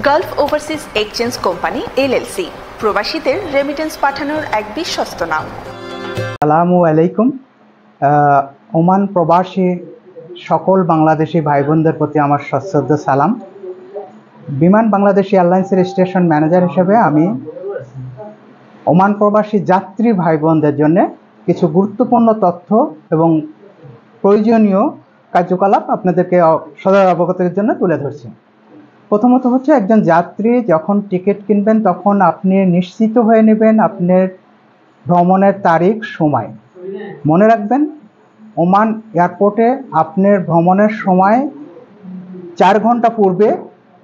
Gulf overseas exchange company LLC প্রবাসীদের remittance পাঠানোর এক বিশ্বস্ত নাম। আসসালামু আলাইকুম। ওমান প্রবাসী সকল বাংলাদেশি ভাই বোনদের প্রতি আমার সশ্রদ্ধ সালাম। বিমান বাংলাদেশ এয়ারলাইন্সের স্টেশন ম্যানেজার হিসেবে আমি ওমান প্রবাসী যাত্রী ভাই বোনদের জন্য কিছু গুরুত্বপূর্ণ তথ্য এবং প্রয়োজনীয় কার্যকলাপ আপনাদেরকে সদয় অবগতের জন্য তুলে ধরছি। প্রথমত হচ্ছে, একজন যাত্রী যখন টিকিট কিনবেন তখন আপনি নিশ্চিত হয়ে নেবেন আপনার ভ্রমণের তারিখ, সময়। মনে রাখবেন, ওমান এয়ারপোর্টে আপনার ভ্রমণের সময় 4 ঘন্টা পূর্বে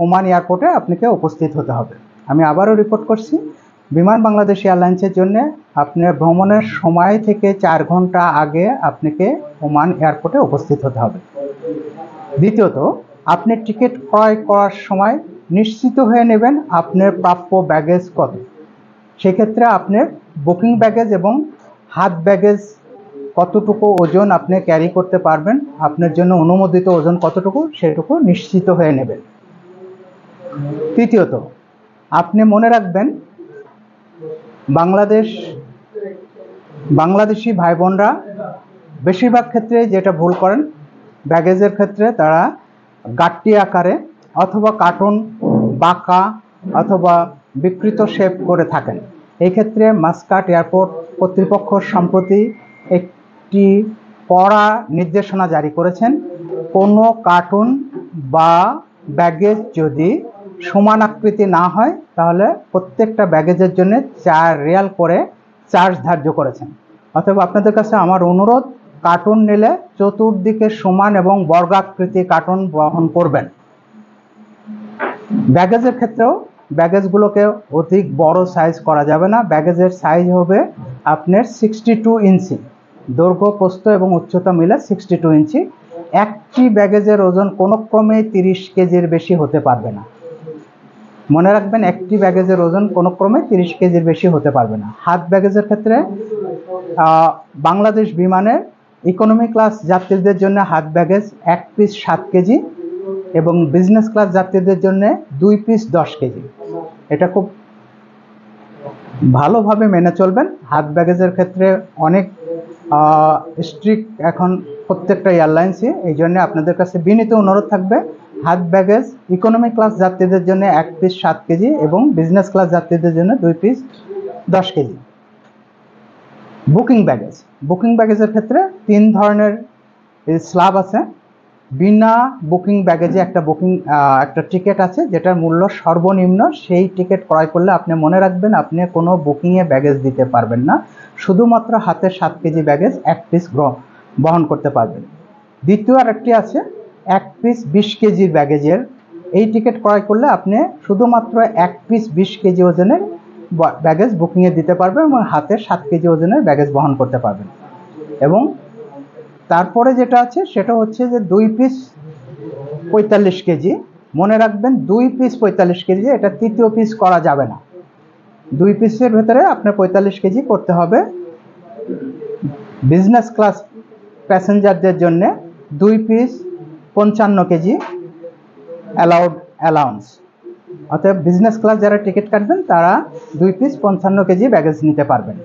ওমান এয়ারপোর্টে আপনাকে উপস্থিত হতে হবে। আমি আবারও রিপোর্ট করছি, বিমান বাংলাদেশ এয়ারলাইন্সের জন্য আপনার ভ্রমণের সময় থেকে 4 ঘন্টা আগে আপনাকে ওমান এয়ারপোর্টে উপস্থিত হতে হবে। দ্বিতীয়ত, আপনি টিকিট ক্রয় করার সময় নিশ্চিত হয়ে নেবেন আপনার প্রাপ্য ব্যাগেজ কত। সেক্ষেত্রে আপনার বুকিং ব্যাগেজ এবং হাত ব্যাগেজ কতটুকু ওজন আপনি ক্যারি করতে পারবেন, আপনার জন্য অনুমোদিত ওজন কতটুকু, সেটুকু নিশ্চিত হয়ে নেবেন। তৃতীয়ত, আপনি মনে রাখবেন, বাংলাদেশি ভাই বোনরা বেশিরভাগ ক্ষেত্রে যেটা ভুল করেন, ব্যাগেজের ক্ষেত্রে তারা গাঁটটি আকারে অথবা কার্টুন, বাঁকা অথবা বিকৃত শেপ করে থাকেন। এই ক্ষেত্রে মাস্কাট এয়ারপোর্ট কর্তৃপক্ষ সম্প্রতি একটি কড়া নির্দেশনা জারি করেছেন। কোনো কার্টুন বা ব্যাগেজ যদি সমান আকৃতি না হয় তাহলে প্রত্যেকটা ব্যাগেজের জন্য 4 রিয়াল করে চার্জ ধার্য করেছেন। অতএব আপনাদের কাছে আমার অনুরোধ, কার্টুন নিলে চতুর্দিকে সমান এবং বর্গাকৃতি কার্টুন বহন করবেন। ব্যাগেজের ক্ষেত্রেও ব্যাগেজগুলোকে অধিক বড় সাইজ করা যাবে না। ব্যাগেজের সাইজ হবে আপনার 62 ইঞ্চি, দৈর্ঘ্য, প্রস্থ এবং উচ্চতা মিলে 62 ইঞ্চি। একটি ব্যাগেজের ওজন কোনো ক্রমে 30 কেজির বেশি হতে পারবে না। মনে রাখবেন, একটি ব্যাগেজের ওজন কোনো ক্রমে 30 কেজির বেশি হতে পারবে না। হাত ব্যাগেজের ক্ষেত্রে বাংলাদেশ বিমানের ইকোনমি ক্লাস যাত্রীদের জন্য হাত ব্যাগেজ 1 পিস 7 কেজি এবং বিজনেস ক্লাস যাত্রীদের জন্য 2 পিস 10 কেজি। এটা খুব ভালোভাবে মেনে চলবেন। হাত ব্যাগেজের ক্ষেত্রে অনেক স্ট্রিক্ট এখন প্রত্যেকটা এয়ারলাইন্সে। এই জন্য আপনাদের কাছে বিনীত অনুরোধ থাকবে, হাত ব্যাগেজ ইকোনমি ক্লাস যাত্রীদের জন্য 1 পিস 7 কেজি এবং বিজনেস ক্লাস যাত্রীদের জন্য 2 পিস 10 কেজি। বুকিং ব্যাগেজের ক্ষেত্রে 3 ধরনের স্ল্যাব আছে। বিনা বুকিং ব্যাগেজে একটা টিকিট আছে যেটার মূল্য সর্বনিম্ন। সেই টিকিট ক্রয় করলে আপনি মনে রাখবেন আপনি কোনো বুকিংয়ে ব্যাগেজ দিতে পারবেন না, শুধুমাত্র হাতে 7 কেজি ব্যাগেজ 1 পিস বহন করতে পারবেন। দ্বিতীয় আরেকটি আছে 1 পিস 20 কেজির ব্যাগেজের। এই টিকিট ক্রয় করলে আপনি শুধুমাত্র 1 পিস 20 কেজি ওজনের ব্যাগেজ বুকিংয়ে দিতে পারবেন এবং হাতে 7 কেজি ওজনের ব্যাগেজ বহন করতে পারবেন। এবং তারপরে যেটা আছে সেটা হচ্ছে যে 2 পিস 45 কেজি। মনে রাখবেন, 2 পিস 45 কেজি, এটা তৃতীয় পিস করা যাবে না। 2 পিসের ভেতরে আপনার 45 কেজি করতে হবে। বিজনেস ক্লাস প্যাসেঞ্জারদের জন্য 2 পিস 55 কেজি অ্যালাউন্স। অতএব বিজনেস ক্লাস যারা টিকিট কাটবেন তারা 2 পিস 55 কেজি ব্যাগেজ নিতে পারবেন।